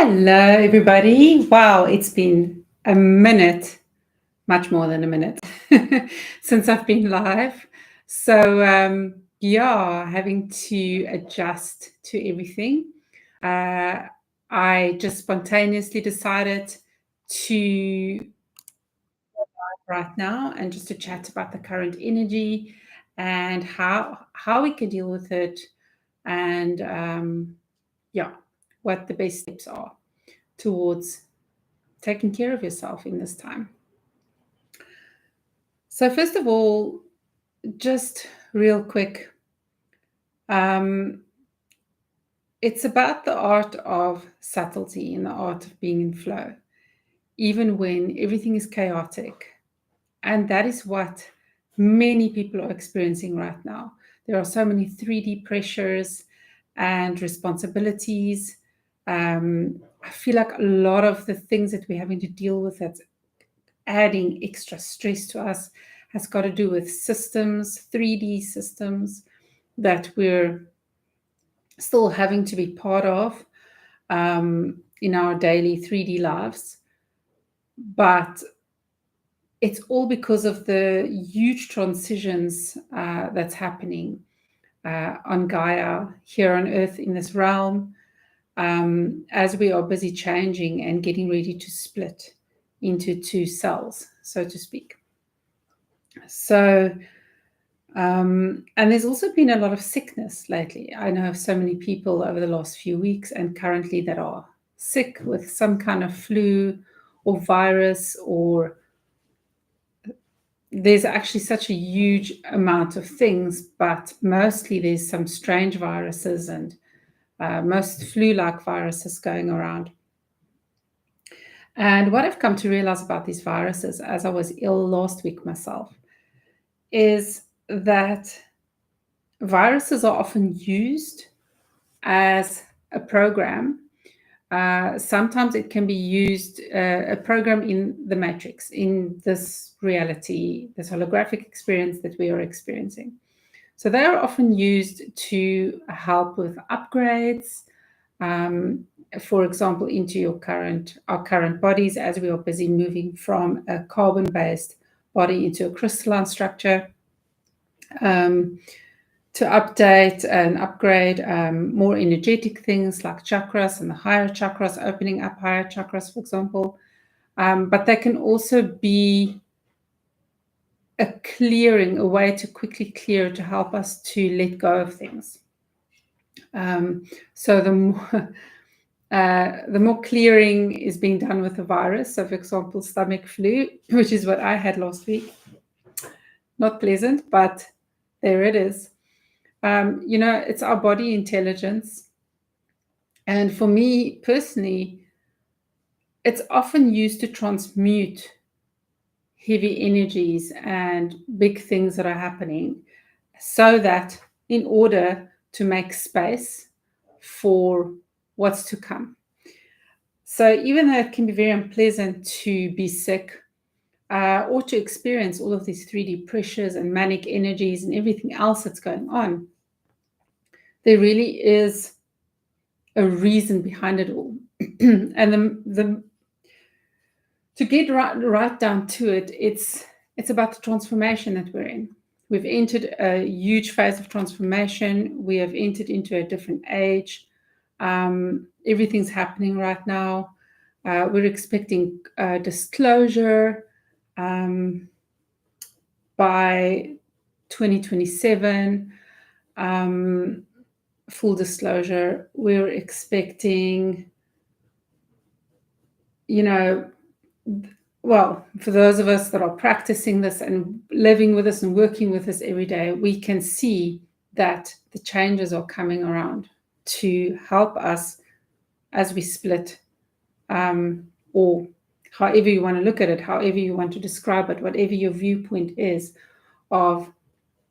Hello, everybody. Wow, it's been a minute, much more than a minute, since I've been live. So, yeah, having to adjust to everything. Uh, I just spontaneously decided to right now and just to chat about the current energy and how we can deal with it, and yeah, what the best steps are towards taking care of yourself in this time. So, first of all, just real quick, um, it's about the art of subtlety and the art of being in flow, even when everything is chaotic. And that is what many people are experiencing right now. There are so many 3D pressures and responsibilities. I feel like a lot of the things that we're having to deal with that's adding extra stress to us has got to do with systems, 3D systems that we're still having to be part of in our daily 3D lives. But it's all because of the huge transitions that's happening on Gaia, here on Earth, in this realm, as we are busy changing and getting ready to split into two cells, so to speak. So, and there's also been a lot of sickness lately. I know of so many people over the last few weeks and currently that are sick with some kind of flu or virus, or there's actually such a huge amount of things, but mostly there's some strange viruses and most flu-like viruses going around. And what I've come to realize about these viruses, as I was ill last week myself, is that viruses are often used as a program. Sometimes it can be used, a program in the matrix, in this reality, this holographic experience that we are experiencing. So they are often used to help with upgrades, for example, into our current bodies, as we are busy moving from a carbon-based body into a crystalline structure. To update and upgrade more energetic things like chakras and the higher chakras, opening up higher chakras, for example. But they can also be a clearing, a way to quickly clear, to help us to let go of things. So the more clearing is being done with the virus, so for example, stomach flu, which is what I had last week, not pleasant, but there it is. It's our body intelligence. And for me personally, it's often used to transmute heavy energies and big things that are happening, so that in order to make space for what's to come. So even though it can be very unpleasant to be sick, or to experience all of these 3D pressures and manic energies and everything else that's going on, there really is a reason behind it all. And to get right down to it, it's about the transformation that we're in. We've entered a huge phase of transformation. We have entered into a different age. Everything's happening right now. We're expecting disclosure by 2027. Full disclosure, we're expecting, well, for those of us that are practicing this and living with this and working with this every day, we can see that the changes are coming around to help us as we split, or however you want to look at it, however you want to describe it, whatever your viewpoint is of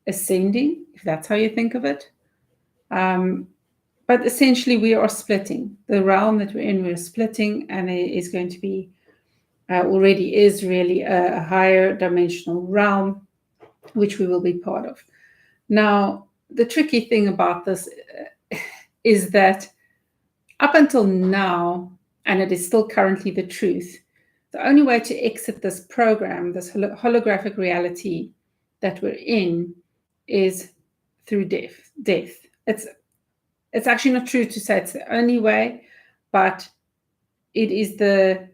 ascending, if that's how you think of it. But essentially, we are splitting. The realm that we're in, we're splitting, and there is going to be, already is really a higher dimensional realm, which we will be part of. Now, the tricky thing about this is that up until now, and it is still currently the truth, the only way to exit this program, this holographic reality that we're in, is through death. It's actually not true to say it's the only way, but it is the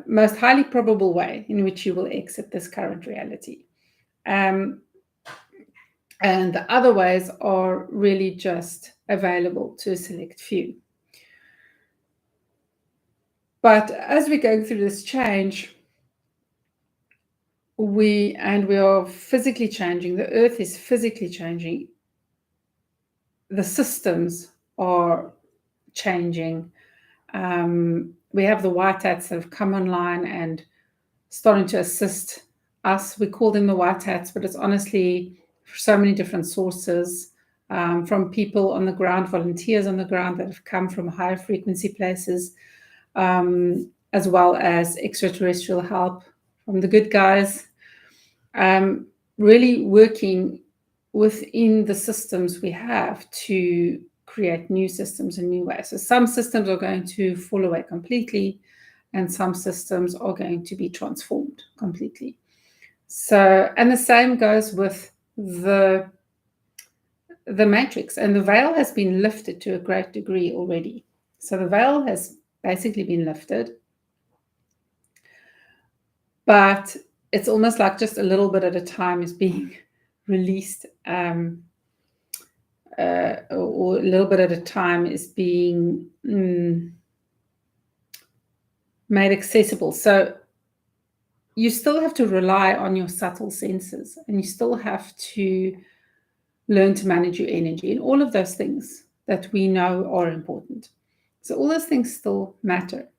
most highly probable way in which you will exit this current reality. And the other ways are really just available to a select few. But as we're going through this change, we are physically changing. The earth is physically changing. The systems are changing. We have the white hats that have come online and starting to assist us. We call them the white hats, but it's honestly so many different sources, from people on the ground, volunteers on the ground that have come from higher frequency places, as well as extraterrestrial help from the good guys, really working within the systems we have to create new systems in new ways. So some systems are going to fall away completely, and some systems are going to be transformed completely. So, and the same goes with the matrix, and the veil has been lifted to a great degree already. So the veil has basically been lifted, but it's almost like just a little bit at a time is being released, or a little bit at a time is being made accessible. So you still have to rely on your subtle senses, and you still have to learn to manage your energy, and all of those things that we know are important. So all those things still matter.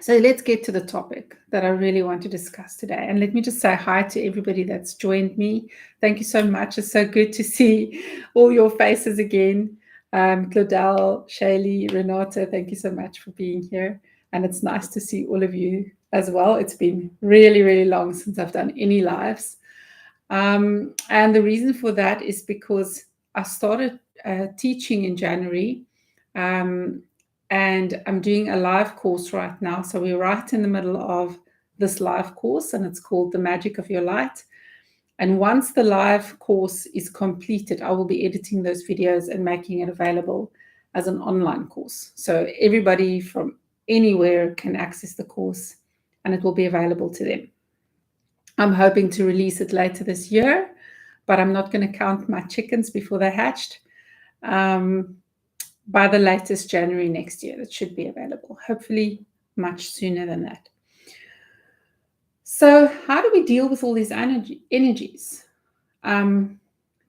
So let's get to the topic that I really want to discuss today. And let me just say hi to everybody that's joined me. Thank you so much. It's so good to see all your faces again. Claudel, Shaylee, Renata, thank you so much for being here. And it's nice to see all of you as well. It's been really, really long since I've done any lives. And the reason for that is because I started teaching in January, and I'm doing a live course right now. So we're right in the middle of this live course, and it's called The Magic of Your Light. And once the live course is completed, I will be editing those videos and making it available as an online course. So everybody from anywhere can access the course, and it will be available to them. I'm hoping to release it later this year, but I'm not going to count my chickens before they're hatched. By the latest January next year, it should be available, hopefully much sooner than that. So how do we deal with all these energies? Do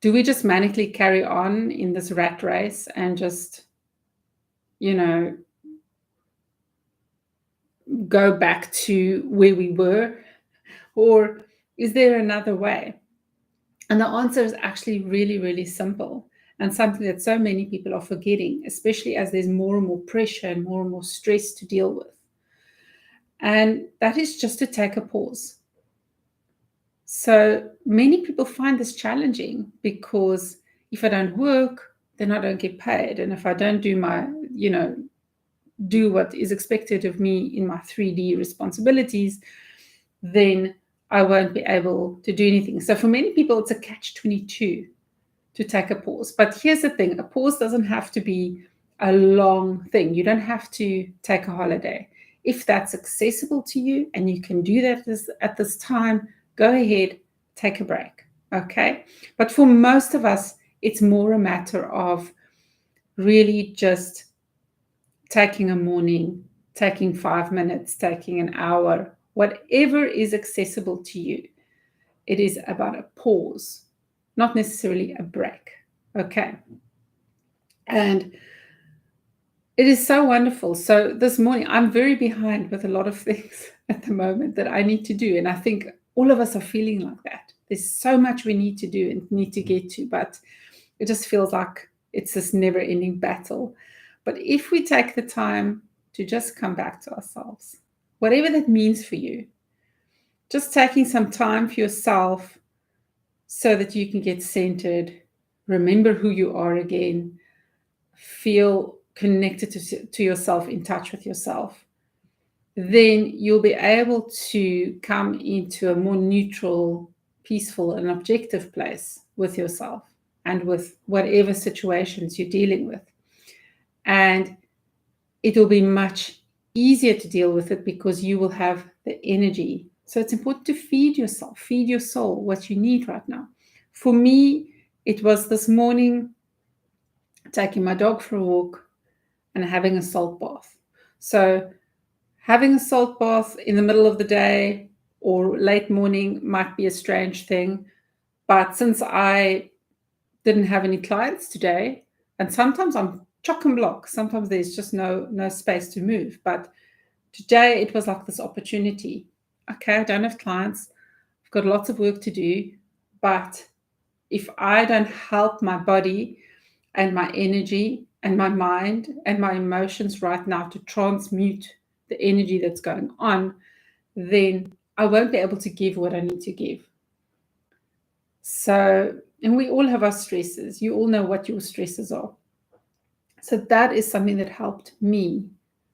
we just manically carry on in this rat race and just, go back to where we were? Or is there another way? And the answer is actually really, really simple, and something that so many people are forgetting, especially as there's more and more pressure and more stress to deal with. And that is just to take a pause. So many people find this challenging because if I don't work, then I don't get paid. And if I don't do my, do what is expected of me in my 3D responsibilities, then I won't be able to do anything. So for many people, it's a catch-22 to take a pause. But here's the thing, a pause doesn't have to be a long thing. You don't have to take a holiday. If that's accessible to you and you can do that at this time, go ahead, take a break, okay? But for most of us, it's more a matter of really just taking a morning, taking 5 minutes, taking an hour, whatever is accessible to you. It is about a pause, not necessarily a break, okay? And it is so wonderful. So this morning, I'm very behind with a lot of things at the moment that I need to do. And I think all of us are feeling like that. There's so much we need to do and need to get to, but it just feels like it's this never-ending battle. But if we take the time to just come back to ourselves, whatever that means for you, just taking some time for yourself so that you can get centered, remember who you are again, feel connected to yourself, in touch with yourself, then you'll be able to come into a more neutral, peaceful, and objective place with yourself and with whatever situations you're dealing with. And it will be much easier to deal with it because you will have the energy. So it's important to feed yourself, feed your soul what you need right now. For me, it was this morning taking my dog for a walk and having a salt bath. So having a salt bath in the middle of the day or late morning might be a strange thing. But since I didn't have any clients today, and sometimes I'm chock and block, sometimes there's just no space to move. But today it was like this opportunity. Okay, I don't have clients. I've got lots of work to do. But if I don't help my body and my energy and my mind and my emotions right now to transmute the energy that's going on, then I won't be able to give what I need to give. So, and we all have our stresses. You all know what your stresses are. So that is something that helped me,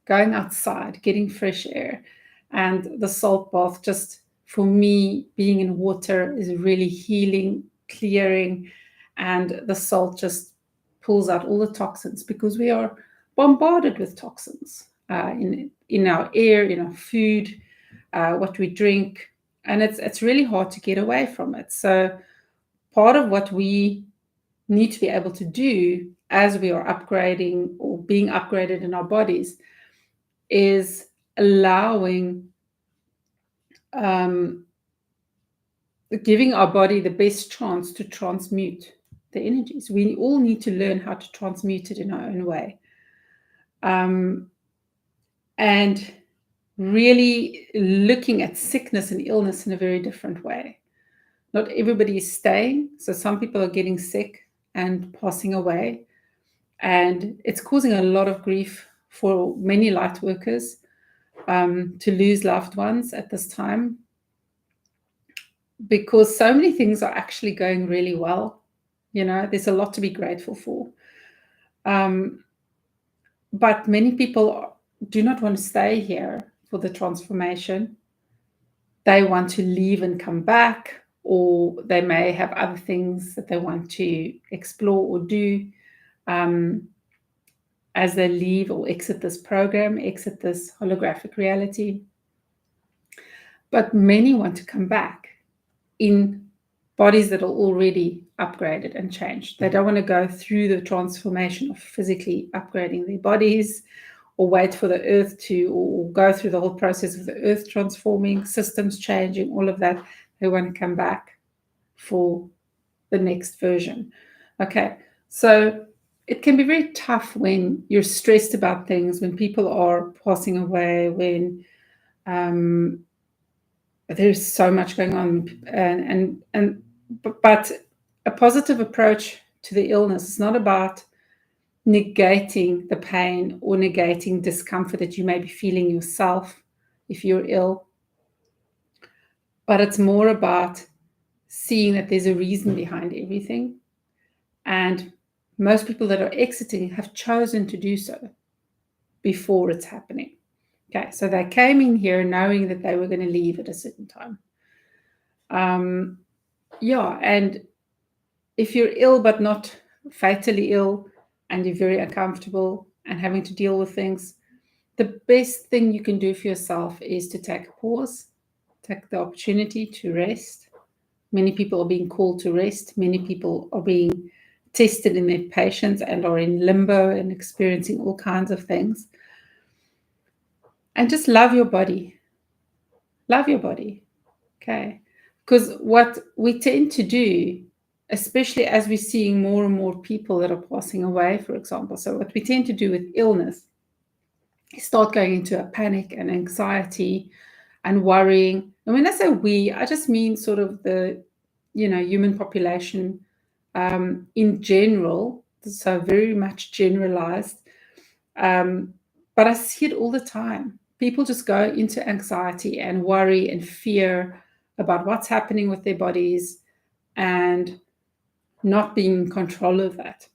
going outside, getting fresh air, and the salt bath. Just for me, being in water is really healing, clearing, and the salt just pulls out all the toxins because we are bombarded with toxins in our air, in our food, what we drink, and it's really hard to get away from it. So part of what we need to be able to do as we are upgrading or being upgraded in our bodies is allowing, um, giving our body the best chance to transmute the energies. We all need to learn how to transmute it in our own way. And really looking at sickness and illness in a very different way. Not everybody is staying. So some people are getting sick and passing away. And it's causing a lot of grief for many light workers to lose loved ones at this time, because so many things are actually going really well. You know, there's a lot to be grateful for. But many people do not want to stay here for the transformation. They want to leave and come back, or they may have other things that they want to explore or do as they leave or exit this program, exit this holographic reality. But many want to come back in bodies that are already upgraded and changed. They don't want to go through the transformation of physically upgrading their bodies, or wait for the earth to, or go through the whole process of the earth transforming, systems changing, all of that. They want to come back for the next version. Okay, so it can be very tough when you're stressed about things, when people are passing away, when there's so much going on, but a positive approach to the illness is not about negating the pain or negating discomfort that you may be feeling yourself if you're ill, but it's more about seeing that there's a reason behind everything. And most people that are exiting have chosen to do so before it's happening. Okay, so they came in here knowing that they were going to leave at a certain time. And if you're ill but not fatally ill, and you're very uncomfortable and having to deal with things, the best thing you can do for yourself is to take a pause, take the opportunity to rest. Many people are being called to rest. Many people are being tested in their patience and are in limbo and experiencing all kinds of things. And just love your body. Love your body. Okay. Because what we tend to do, especially as we're seeing more and more people that are passing away, for example, so what we tend to do with illness is start going into a panic and anxiety and worrying. And when I say we, I just mean sort of the, human population in general, so very much generalized. But I see it all the time. People just go into anxiety and worry and fear about what's happening with their bodies and not being in control of that.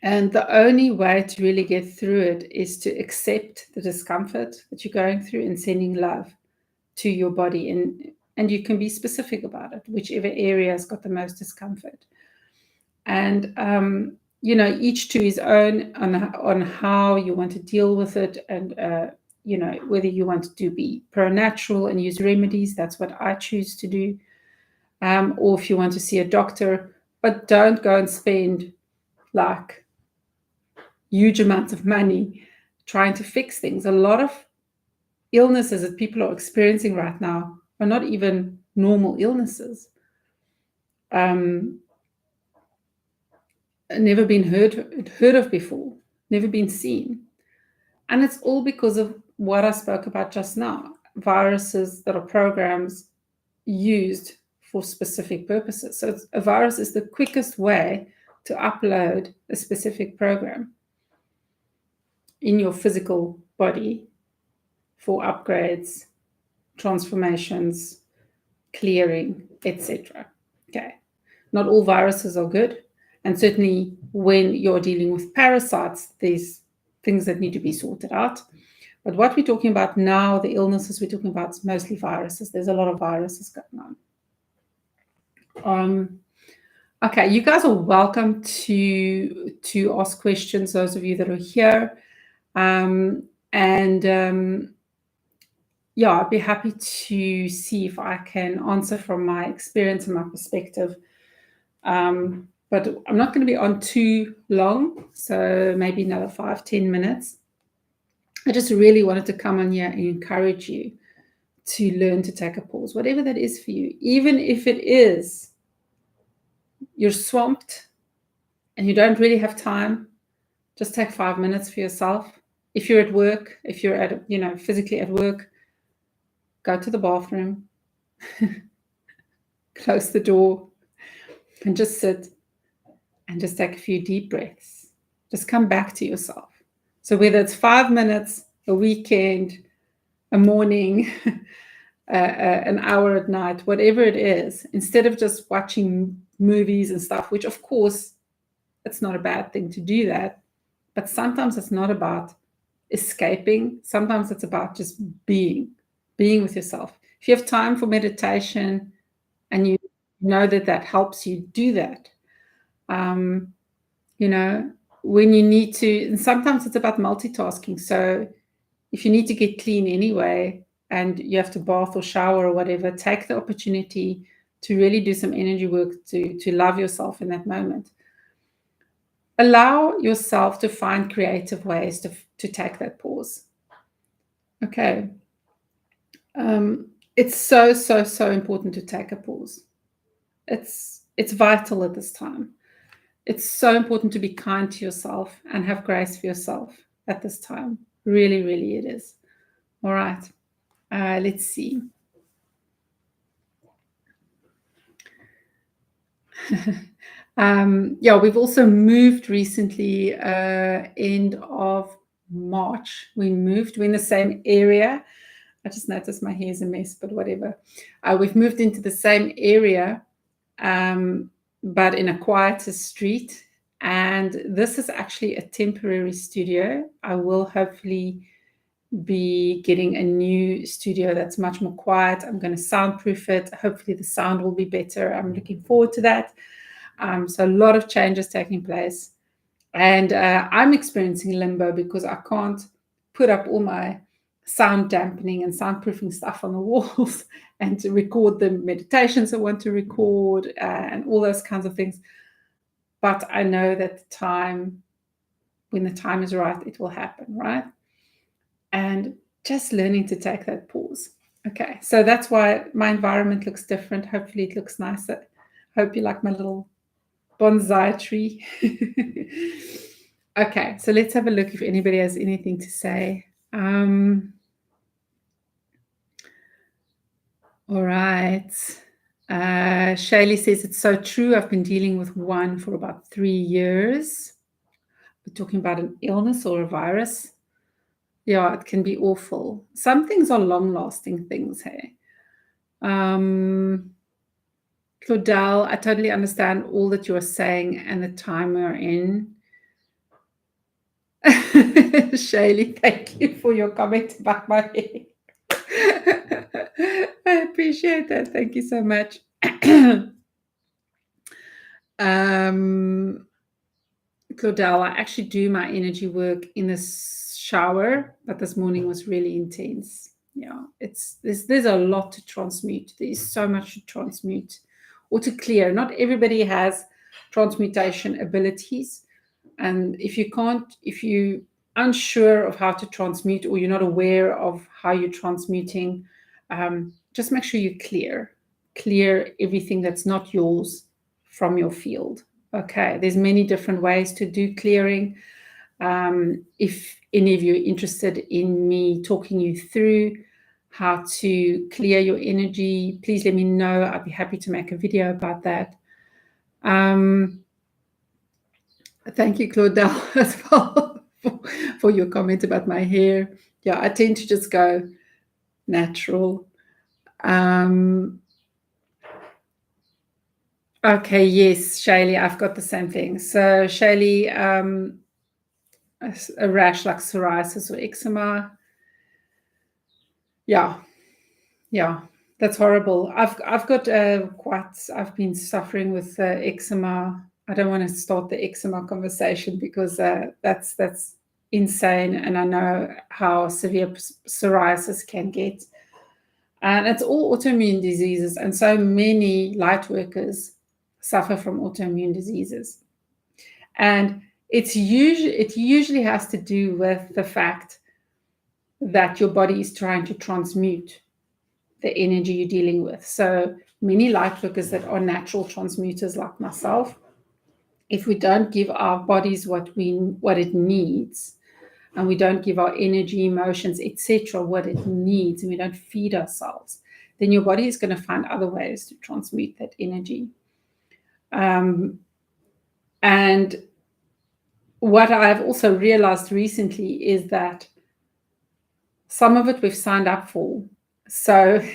And the only way to really get through it is to accept the discomfort that you're going through and sending love to your body. And you can be specific about it, whichever area has got the most discomfort. And each to his own on how you want to deal with it, and whether you want to be pro-natural and use remedies. That's what I choose to do. Or if you want to see a doctor, but don't go and spend like huge amounts of money trying to fix things. A lot of illnesses that people are experiencing right now are not even normal illnesses. Never been heard of before, never been seen. And it's all because of what I spoke about just now, viruses that are programs used for specific purposes. So a virus is the quickest way to upload a specific program in your physical body for upgrades, transformations, clearing, etc. Okay. Not all viruses are good. And certainly when you're dealing with parasites, there's things that need to be sorted out. But what we're talking about now, the illnesses we're talking about, is mostly viruses. There's a lot of viruses going on. Okay, you guys are welcome to ask questions, those of you that are here. Yeah, I'd be happy to see if I can answer from my experience and my perspective. But I'm not going to be on too long, so maybe another 5-10 minutes. I just really wanted to come on here and encourage you to learn to take a pause, whatever that is for you. Even if it is you're swamped and you don't really have time, just take 5 minutes for yourself. If you're at work, if you're at, physically at work, go to the bathroom, close the door, and just sit and just take a few deep breaths. Just come back to yourself. So whether it's 5 minutes, a weekend, a morning, an hour at night, whatever it is, instead of just watching movies and stuff, which of course, it's not a bad thing to do that. But sometimes it's not about escaping. Sometimes it's about just being with yourself. If you have time for meditation and you know that helps you, do that. When you need to, and sometimes it's about multitasking. So if you need to get clean anyway and you have to bath or shower or whatever, take the opportunity to really do some energy work to love yourself in that moment. Allow yourself to find creative ways to take that pause. Okay. It's so important to take a pause. It's vital at this time. It's so important to be kind to yourself and have grace for yourself at this time. Really, really it is. All right. Let's see. We've also moved recently, end of March. We're in the same area. I just noticed my hair's a mess, but whatever. We've moved into the same area, but in a quieter street. And this is actually a temporary studio. I will hopefully be getting a new studio that's much more quiet. I'm going to soundproof it. Hopefully the sound will be better. I'm looking forward to that. So a lot of changes taking place. And I'm experiencing limbo because I can't put up all my sound dampening and soundproofing stuff on the walls and to record the meditations I want to record and all those kinds of things. But I know that when the time is right, it will happen, right? And just learning to take that pause. Okay, so that's why my environment looks different. Hopefully it looks nicer. Hope you like my little bonsai tree. Okay, so let's have a look if anybody has anything to say. All right. Shaylee says it's so true. I've been dealing with one for about 3 years. We're talking about an illness or a virus. Yeah, it can be awful. Some things are long-lasting things, hey. Claudel, I totally understand all that you're saying and the time we're in. Shaylee, thank you for your comment about my hair. I appreciate that. Thank you so much. um, Claudel, I actually do my energy work in the shower, but this morning was really intense. Yeah, there's a lot to transmute. There's so much to transmute or to clear. Not everybody has transmutation abilities, and if you unsure of how to transmute or you're not aware of how you're transmuting, just make sure you clear everything that's not yours from your field. Okay, there's many different ways to do clearing. If any of you are interested in me talking you through how to clear your energy, please let me know. I'd be happy to make a video about that. Thank you, Claudel, as well for your comment about my hair. Yeah, I tend to just go natural. Um, okay, yes, Shaylee, I've got the same thing. So, Shaylee, a rash like psoriasis or eczema. Yeah, yeah, that's horrible. I've got I've been suffering with eczema. I don't want to start the eczema conversation because that's insane, and I know how severe psoriasis can get. And it's all autoimmune diseases, and so many light workers suffer from autoimmune diseases. And it usually has to do with the fact that your body is trying to transmute the energy you're dealing with. So many light workers that are natural transmuters like myself, if we don't give our bodies what it needs, and we don't give our energy, emotions, etc., what it needs, and we don't feed ourselves, then your body is going to find other ways to transmute that energy. And what I've also realized recently is that some of it we've signed up for. So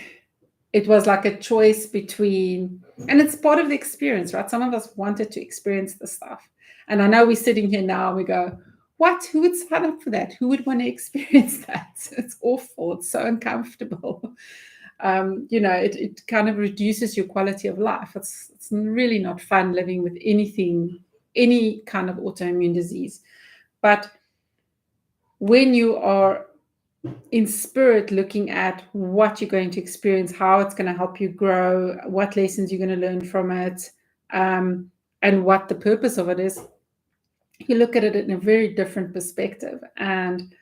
it was like a choice between, and it's part of the experience, right? Some of us wanted to experience the stuff. And I know we're sitting here now and we go, what? Who would sign up for that? Who would want to experience that? It's awful. It's so uncomfortable. It kind of reduces your quality of life. It's really not fun living with any kind of autoimmune disease. But when you are in spirit looking at what you're going to experience, how it's going to help you grow, what lessons you're going to learn from it, and what the purpose of it is, you look at it in a very different perspective. And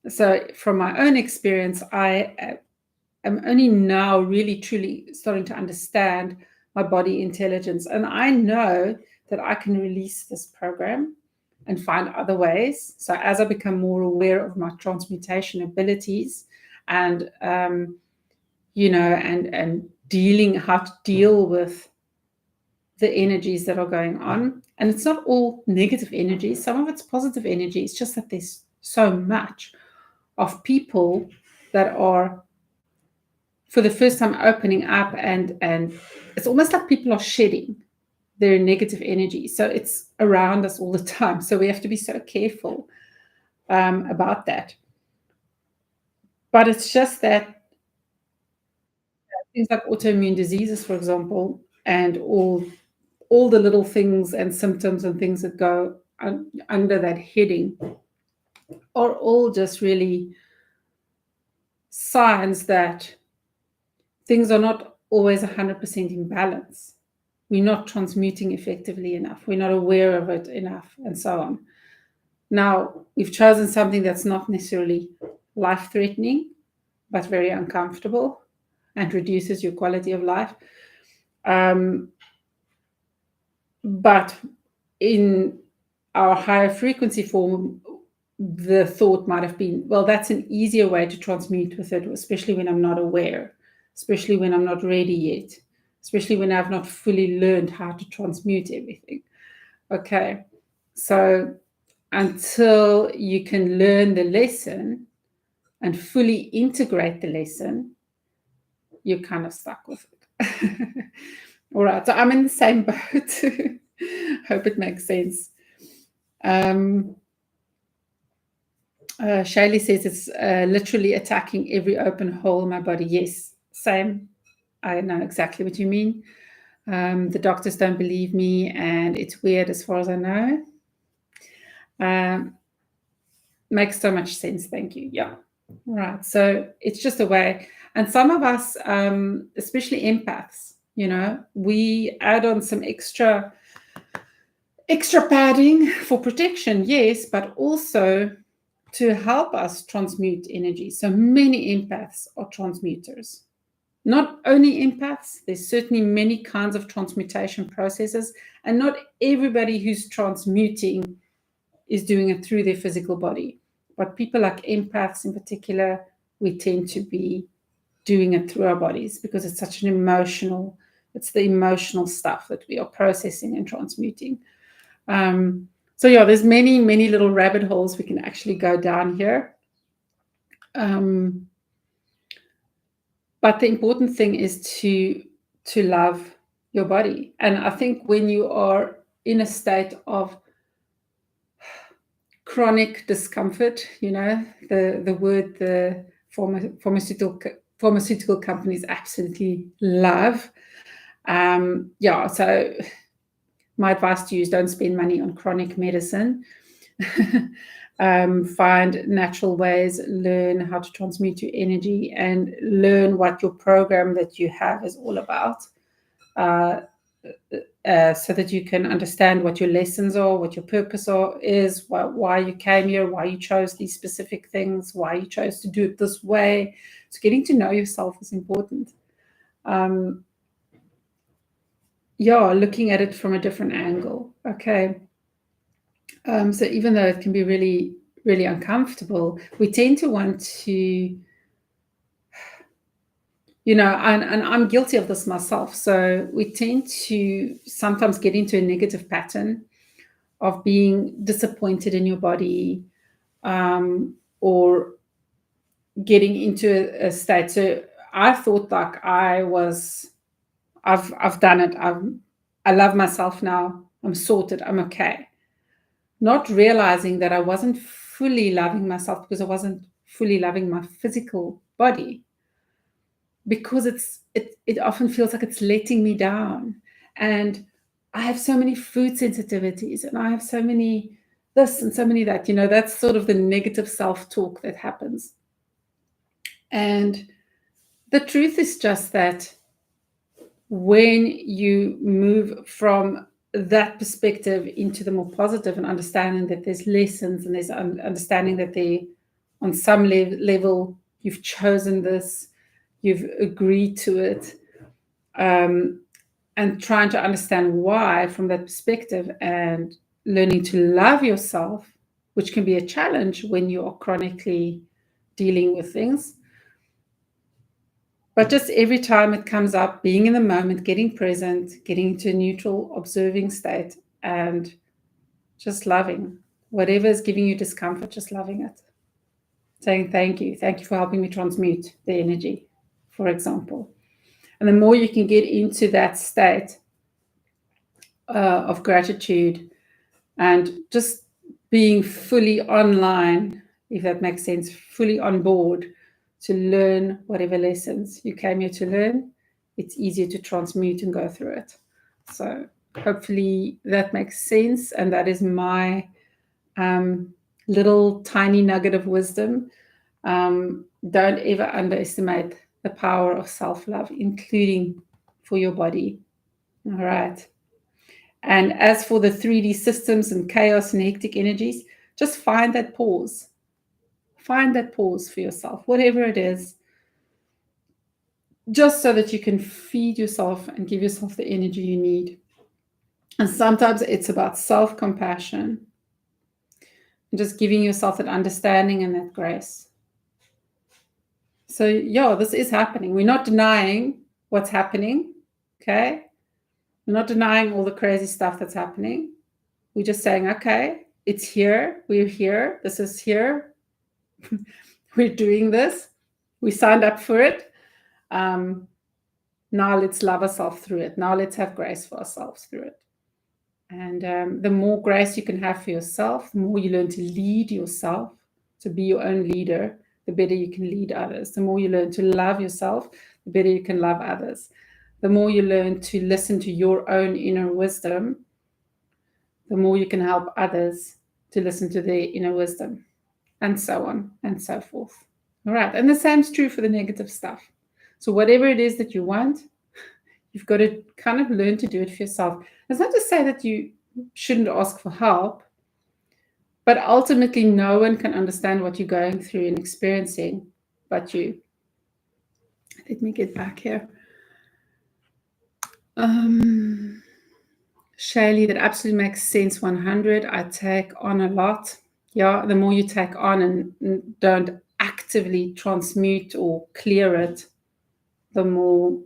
so from my own experience, I am only now really truly starting to understand my body intelligence. And I know that I can release this program and find other ways. So as I become more aware of my transmutation abilities and, and how to deal with the energies that are going on. And it's not all negative energy. Some of it's positive energy. It's just that there's so much of people that are for the first time opening up, and it's almost like people are shedding their negative energy. So it's around us all the time. So we have to be so careful about that. But it's just that things like autoimmune diseases, for example, and all the little things and symptoms and things that go under that heading are all just really signs that things are not always 100% in balance. We're not transmuting effectively enough. We're not aware of it enough, and so on. Now, we've chosen something that's not necessarily life-threatening, but very uncomfortable and reduces your quality of life. But in our higher frequency form, the thought might have been, well, that's an easier way to transmute with it, especially when I'm not aware, especially when I'm not ready yet, especially when I've not fully learned how to transmute everything. Okay, so until you can learn the lesson and fully integrate the lesson, you're kind of stuck with it. All right, so I'm in the same boat. Hope it makes sense. Shaylee says it's literally attacking every open hole in my body. Yes, same. I know exactly what you mean. The doctors don't believe me, and it's weird as far as I know. Um, Makes so much sense. Thank you. Yeah. Right. So it's just a way. And some of us, especially empaths, we add on some extra padding for protection, yes, but also to help us transmute energy. So many empaths are transmuters. Not only empaths, there's certainly many kinds of transmutation processes, and not everybody who's transmuting is doing it through their physical body. But people like empaths in particular, we tend to be doing it through our bodies because it's such an it's the emotional stuff that we are processing and transmuting. So yeah, there's many little rabbit holes we can actually go down here. But the important thing is to love your body. And I think when you are in a state of chronic discomfort, the word the pharmaceutical companies absolutely love. So my advice to you is don't spend money on chronic medicine. Find natural ways, learn how to transmute your energy, and learn what your program that you have is all about. So that you can understand what your lessons are, what your purpose is, why you came here, why you chose these specific things, why you chose to do it this way. So getting to know yourself is important. Looking at it from a different angle. Okay. So even though it can be really, really uncomfortable, we tend to want to, and I'm guilty of this myself. So we tend to sometimes get into a negative pattern of being disappointed in your body, or getting into a state. So I thought like I've done it. I love myself now. I'm sorted. I'm okay. Not realizing that I wasn't fully loving myself because I wasn't fully loving my physical body, because it often feels like it's letting me down. And I have so many food sensitivities, and I have so many this and so many that. That's sort of the negative self-talk that happens. And the truth is just that when you move from that perspective into the more positive, and understanding that there's lessons, and there's understanding that on some level you've chosen this, you've agreed to it, and trying to understand why from that perspective, and learning to love yourself, which can be a challenge when you are chronically dealing with things. But just every time it comes up, being in the moment, getting present, getting into a neutral, observing state, and just loving whatever is giving you discomfort, just loving it. Saying thank you. Thank you for helping me transmute the energy, for example. And the more you can get into that state of gratitude, and just being fully online, if that makes sense, fully on board to learn whatever lessons you came here to learn, it's easier to transmute and go through it. So hopefully that makes sense. And that is my little tiny nugget of wisdom. Don't ever underestimate the power of self-love, including for your body. All right. And as for the 3D systems and chaos and hectic energies, just find that pause. Find that pause for yourself, whatever it is, just so that you can feed yourself and give yourself the energy you need. And sometimes it's about self-compassion and just giving yourself that understanding and that grace. So, this is happening. We're not denying what's happening, okay? We're not denying all the crazy stuff that's happening. We're just saying, okay, it's here. We're here. This is here. We're doing this. We signed up for it. Now let's love ourselves through it. Now let's have grace for ourselves through it. And the more grace you can have for yourself, the more you learn to lead yourself, to be your own leader, the better you can lead others. The more you learn to love yourself, the better you can love others. The more you learn to listen to your own inner wisdom, the more you can help others to listen to their inner wisdom, and so on and so forth. All right. And the same is true for the negative stuff. So, whatever it is that you want, you've got to kind of learn to do it for yourself. It's not to say that you shouldn't ask for help, but ultimately, no one can understand what you're going through and experiencing but you. Let me get back here. Shaylee, that absolutely makes sense. 100. I take on a lot. Yeah, the more you take on and don't actively transmute or clear it, the more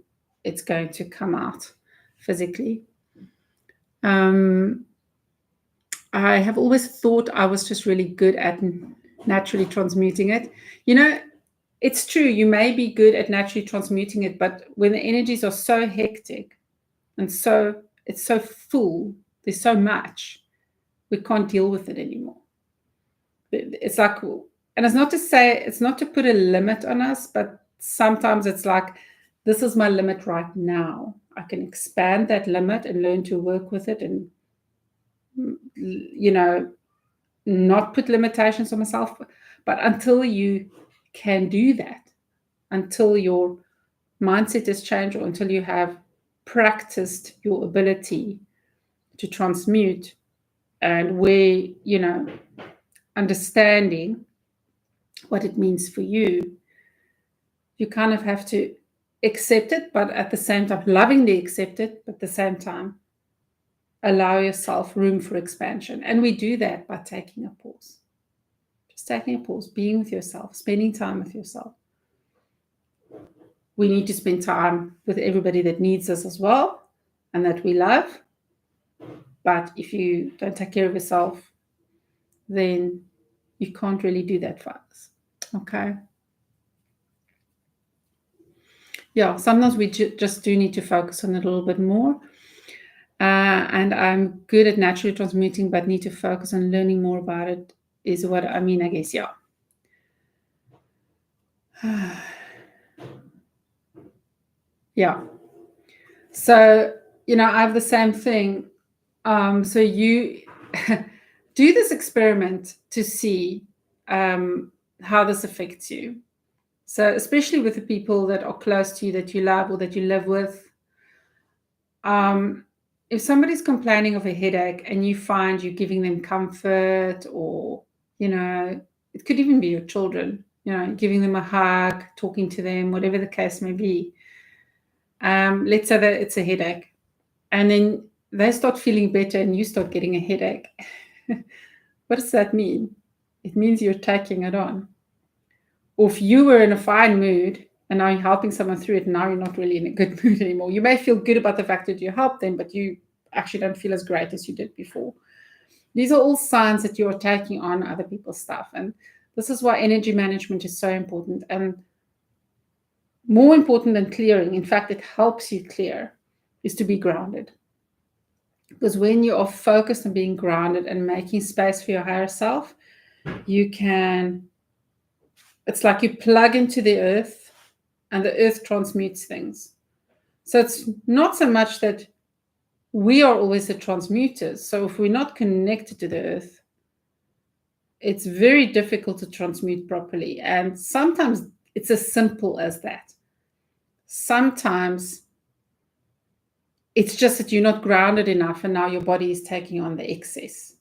it's going to come out physically. I have always thought I was just really good at naturally transmuting it. You know, it's true, you may be good at naturally transmuting it, but when the energies are so hectic and it's so full, there's so much, we can't deal with it anymore. It's like, and it's not to say, it's not to put a limit on us, but sometimes it's like, this is my limit right now. I can expand that limit and learn to work with it and, not put limitations on myself. But until you can do that, until your mindset has changed, or until you have practiced your ability to transmute, and where, understanding what it means for you, you kind of have to accept it, but at the same time, lovingly accept it, but at the same time, allow yourself room for expansion. And we do that by taking a pause. Just taking a pause, being with yourself, spending time with yourself. We need to spend time with everybody that needs us as well and that we love. But if you don't take care of yourself, then you can't really do that for us. Okay? Yeah, sometimes we just do need to focus on it a little bit more. And I'm good at naturally transmuting, but need to focus on learning more about it, is what I mean, I guess. Yeah. Yeah. So, I have the same thing. So you do this experiment to see how this affects you. So, especially with the people that are close to you, that you love or that you live with. If somebody's complaining of a headache and you find you're giving them comfort, or, it could even be your children, giving them a hug, talking to them, whatever the case may be. Let's say that it's a headache, and then they start feeling better and you start getting a headache. What does that mean? It means you're taking it on. Or if you were in a fine mood and now you're helping someone through it, and now you're not really in a good mood anymore. You may feel good about the fact that you helped them, but you actually don't feel as great as you did before. These are all signs that you're taking on other people's stuff. And this is why energy management is so important, and more important than clearing. In fact, it helps you clear, is to be grounded. Because when you are focused on being grounded and making space for your higher self, it's like you plug into the earth and the earth transmutes things. So it's not so much that we are always the transmuters. So if we're not connected to the earth, it's very difficult to transmute properly. And sometimes it's as simple as that. Sometimes it's just that you're not grounded enough and now your body is taking on the excess.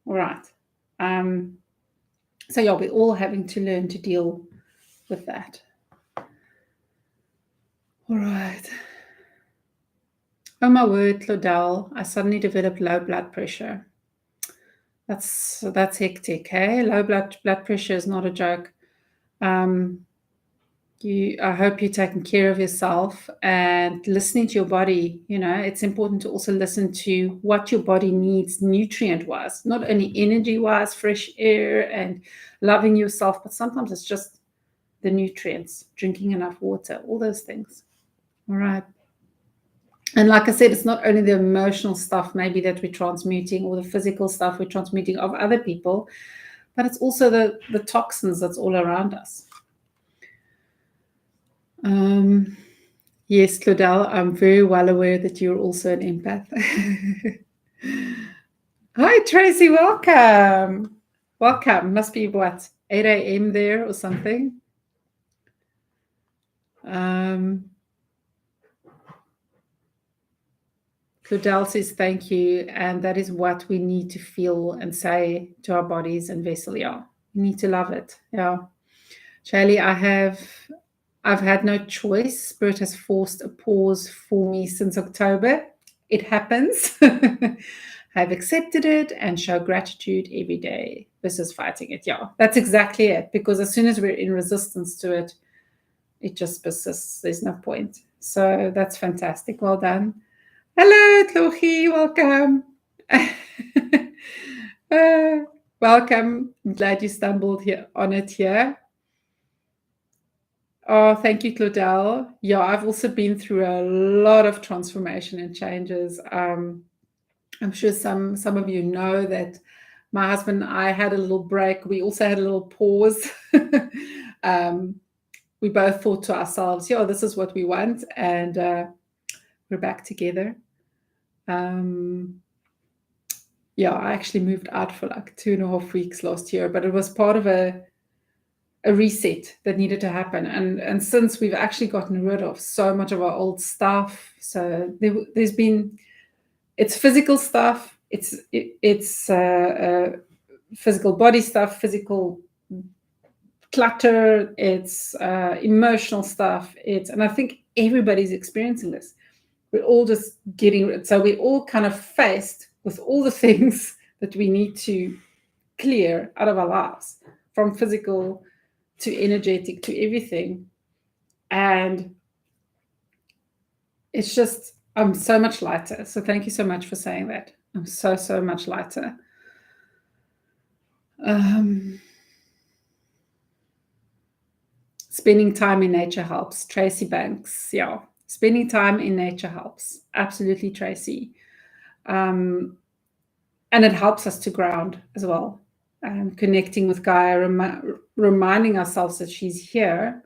All right. So yeah, we're all having to learn to deal with that. All right. Oh my word, Claudel, I suddenly developed low blood pressure. That's hectic, hey? Low blood pressure is not a joke. I hope you're taking care of yourself and listening to your body. It's important to also listen to what your body needs nutrient-wise, not only energy-wise, fresh air and loving yourself, but sometimes it's just the nutrients, drinking enough water, all those things. All right. And like I said, it's not only the emotional stuff maybe that we're transmuting, or the physical stuff we're transmuting of other people, but it's also the toxins that's all around us. Yes, Claudel, I'm very well aware that you're also an empath. Hi, Tracy, welcome. Welcome. Must be what, 8 a.m. there or something? Claudel says thank you, and that is what we need to feel and say to our bodies and vessel. Yeah, we need to love it. Yeah, Shaylee, I've had no choice. Spirit has forced a pause for me since October. It happens. I've accepted it and show gratitude every day versus fighting it. Yeah, that's exactly it. Because as soon as we're in resistance to it, it just persists. There's no point. So that's fantastic. Well done. Hello, Tlochi. Welcome. Welcome. I'm glad you stumbled here on it here. Oh, thank you, Claudel. Yeah, I've also been through a lot of transformation and changes. I'm sure some of you know that my husband and I had a little break. We also had a little pause. We both thought to ourselves, yeah, this is what we want, and we're back together. Yeah, I actually moved out for like 2.5 weeks last year, but it was part of a reset that needed to happen. And since we've actually gotten rid of so much of our old stuff, so there's been, it's physical stuff, it's physical body stuff, physical clutter, it's emotional stuff, and I think everybody's experiencing this. We're all just getting rid, so we're all kind of faced with all the things that we need to clear out of our lives, from physical to energetic to everything. And it's just, I'm so much lighter. So thank you so much for saying that. I'm so much lighter. Spending time in nature helps. Tracy Banks, yeah. Spending time in nature helps. Absolutely, Tracy. And it helps us to ground as well. Connecting with Gaia, reminding ourselves that she's here.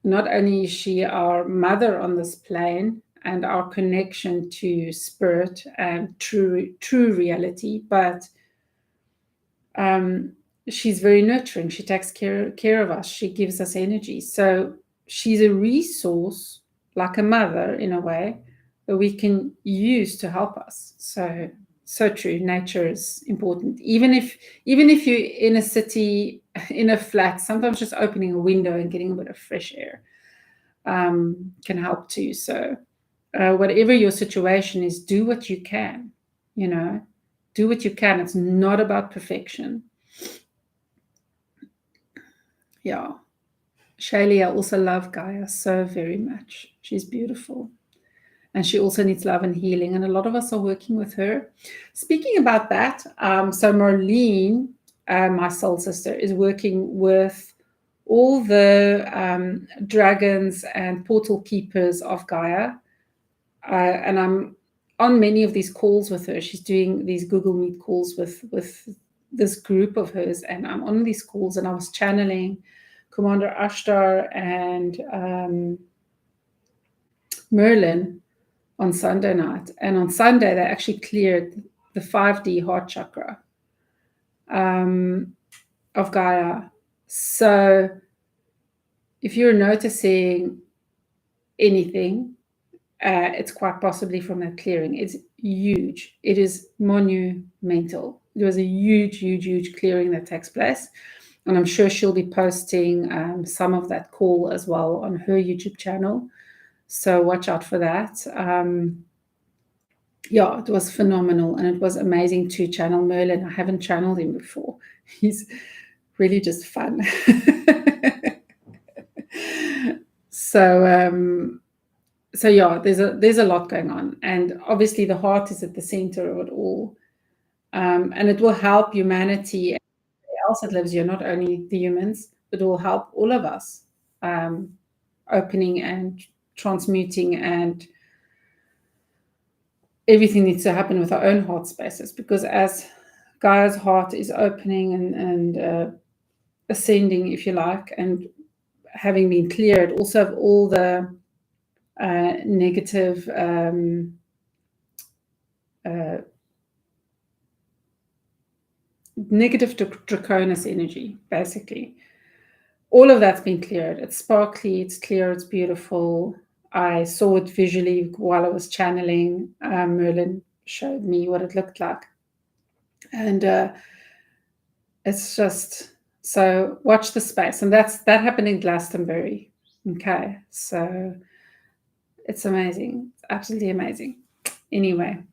Not only is she our mother on this plane and our connection to spirit and true reality, but she's very nurturing. She takes care of us. She gives us energy. So she's a resource, like a mother in a way, that we can use to help us. So true. Nature is important. Even if you're in a city, in a flat, sometimes just opening a window and getting a bit of fresh air can help too. So whatever your situation is, do what you can. Do what you can. It's not about perfection. Yeah. Shaylee, I also love Gaia so very much. She's beautiful. And she also needs love and healing. And a lot of us are working with her. Speaking about that, so Marlene, my soul sister, is working with all the dragons and portal keepers of Gaia. And I'm on many of these calls with her. She's doing these Google Meet calls with this group of hers. And I'm on these calls and I was channeling Commander Ashtar and Merlin on Sunday night. And on Sunday, they actually cleared the 5D heart chakra of Gaia. So if you're noticing anything, it's quite possibly from that clearing. It's huge. It is monumental. There was a huge clearing that takes place. And I'm sure she'll be posting some of that call as well on her YouTube channel. So watch out for that. Yeah, it was phenomenal. And it was amazing to channel Merlin. I haven't channeled him before. He's really just fun. So yeah, there's a lot going on. And obviously the heart is at the center of it all. And it will help humanity and everybody else that lives here, not only the humans, but it will help all of us opening and transmuting, and everything needs to happen with our own heart spaces, because as Gaia's heart is opening and ascending, if you like, and having been cleared also of all the negative negative draconis energy, basically. All of that's been cleared. It's sparkly, it's clear, it's beautiful. I saw it visually while I was channeling. Merlin showed me what it looked like. And it's just, so watch the space. And that happened in Glastonbury. Okay, so it's amazing. It's absolutely amazing. Anyway,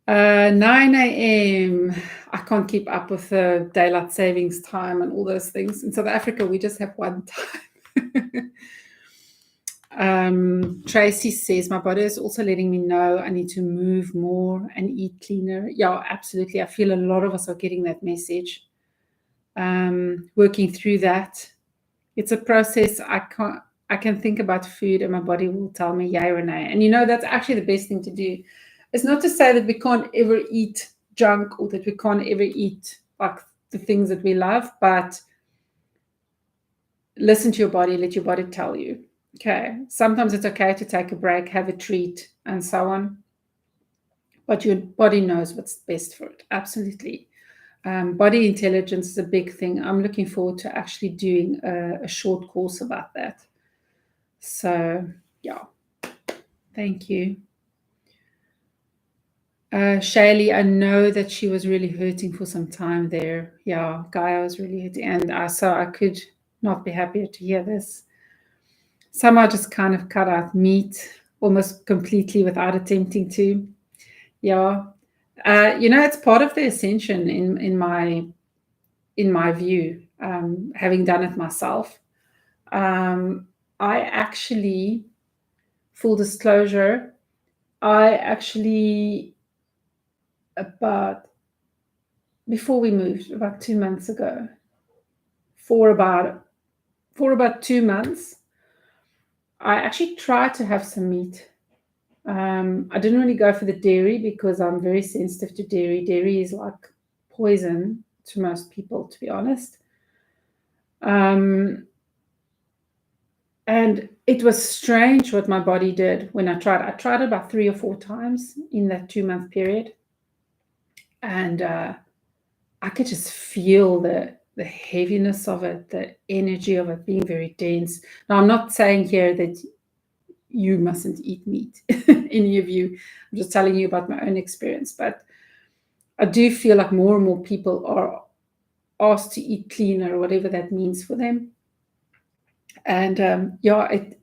9 a.m. I can't keep up with the daylight savings time and all those things. In South Africa, we just have one time. Tracy says, my body is also letting me know I need to move more and eat cleaner. Yeah, absolutely. I feel a lot of us are getting that message. Working through that. It's a process. I can think about food and my body will tell me yay or nay. And that's actually the best thing to do. It's not to say that we can't ever eat junk or that we can't ever eat like the things that we love, but listen to your body, let your body tell you. Okay, sometimes it's okay to take a break, have a treat, and so on. But your body knows what's best for it. Absolutely. Body intelligence is a big thing. I'm looking forward to actually doing a short course about that. So, yeah. Thank you. Shaylee, I know that she was really hurting for some time there. Yeah, Gaia was really hurting. And so I could not be happier to hear this. Somehow just kind of cut out meat almost completely without attempting to. Yeah. It's part of the ascension in my view, having done it myself. I actually, full disclosure, before we moved, about 2 months ago, for about 2 months, I actually tried to have some meat. I didn't really go for the dairy because I'm very sensitive to dairy. Dairy is like poison to most people, to be honest. And it was strange what my body did when I tried. I tried it about 3 or 4 times in that 2-month period. And I could just feel the heaviness of it, the energy of it being very dense. Now, I'm not saying here that you mustn't eat meat, any of you. I'm just telling you about my own experience. But I do feel like more and more people are asked to eat cleaner, whatever that means for them. And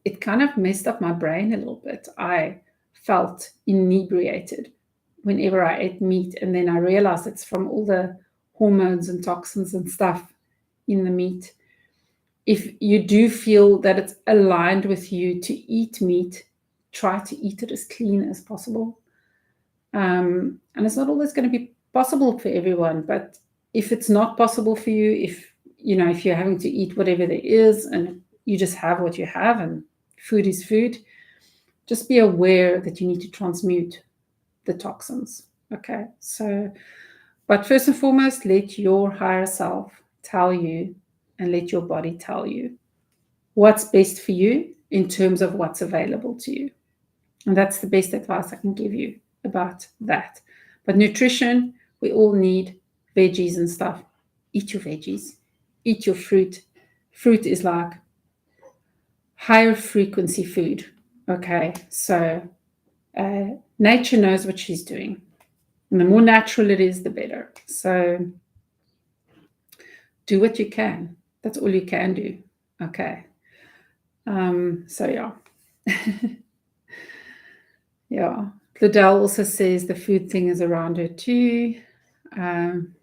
it kind of messed up my brain a little bit. I felt inebriated whenever I ate meat. And then I realized it's from all the hormones and toxins and stuff in the meat. If you do feel that it's aligned with you to eat meat, try to eat it as clean as possible. And it's not always going to be possible for everyone, but if it's not possible for you, if you're having to eat whatever there is and you just have what you have and food is food, just be aware that you need to transmute the toxins. Okay, but first and foremost, let your higher self tell you and let your body tell you what's best for you in terms of what's available to you. And that's the best advice I can give you about that. But nutrition, we all need veggies and stuff. Eat your veggies, eat your fruit. Fruit is like higher frequency food. Okay, so nature knows what she's doing. And the more natural it is, the better. So do what you can. That's all you can do. Okay. So yeah. Yeah. Liddell also says the food thing is around her too. And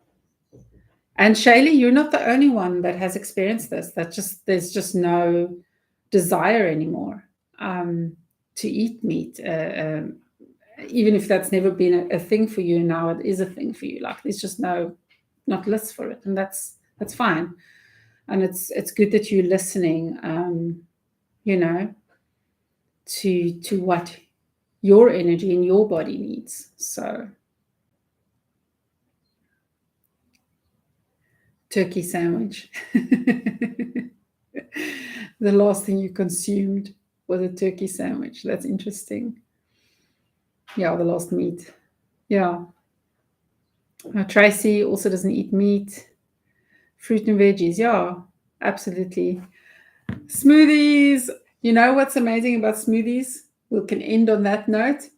Shaylee, you're not the only one that has experienced this. There's just no desire anymore to eat meat. Even if that's never been a thing for you, now it is a thing for you. Like there's just not list for it, and that's fine. And it's good that you're listening, to what your energy and your body needs. So Turkey sandwich. The last thing you consumed was a turkey sandwich. That's interesting. Yeah, the last meat. Yeah. Tracy also doesn't eat meat. Fruit and veggies. Yeah, absolutely. Smoothies. You know what's amazing about smoothies? We can end on that note.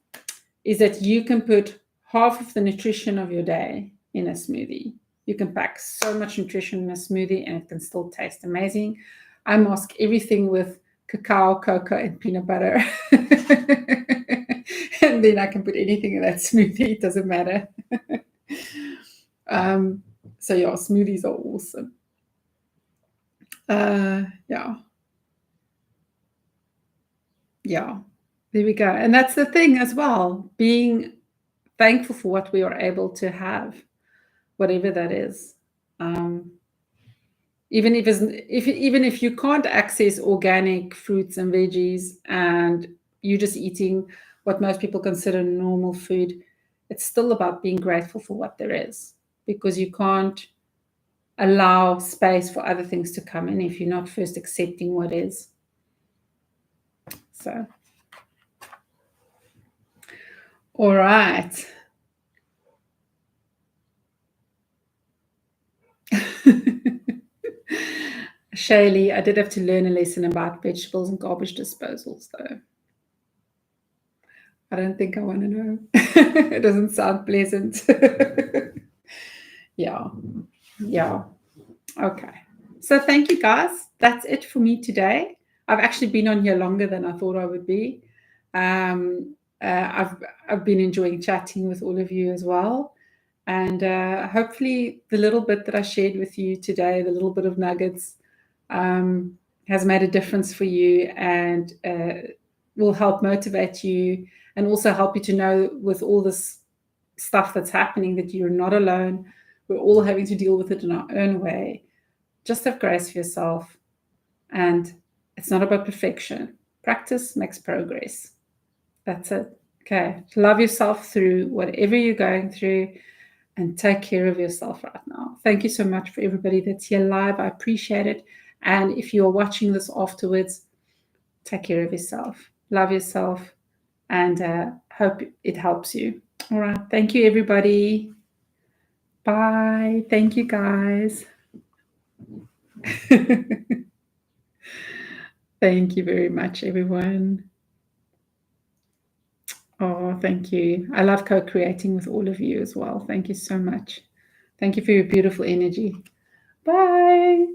Is that you can put half of the nutrition of your day in a smoothie. You can pack so much nutrition in a smoothie and it can still taste amazing. I mask everything with cacao, cocoa, and peanut butter. And then I can put anything in that smoothie, it doesn't matter. So, yeah, smoothies are awesome. Yeah. Yeah. There we go. And that's the thing as well, being thankful for what we are able to have, whatever that is. Um, even if you can't access organic fruits and veggies and you're just eating what most people consider normal food, it's still about being grateful for what there is, because you can't allow space for other things to come in if you're not first accepting what is. So, all right. Shaylee, I did have to learn a lesson about vegetables and garbage disposals, though. I don't think I want to know. It doesn't sound pleasant. Yeah. Yeah. Okay. So thank you, guys. That's it for me today. I've actually been on here longer than I thought I would be. I've been enjoying chatting with all of you as well. And hopefully the little bit that I shared with you today, the little bit of nuggets, has made a difference for you and will help motivate you and also help you to know, with all this stuff that's happening, that you're not alone. We're all having to deal with it in our own way. Just have grace for yourself. And it's not about perfection. Practice makes progress. That's it. Okay. Love yourself through whatever you're going through and take care of yourself right now. Thank you so much for everybody that's here live. I appreciate it. And if you're watching this afterwards, take care of yourself. Love yourself and hope it helps you. All right. Thank you, everybody. Bye. Thank you, guys. Thank you very much, everyone. Oh, thank you. I love co-creating with all of you as well. Thank you so much. Thank you for your beautiful energy. Bye.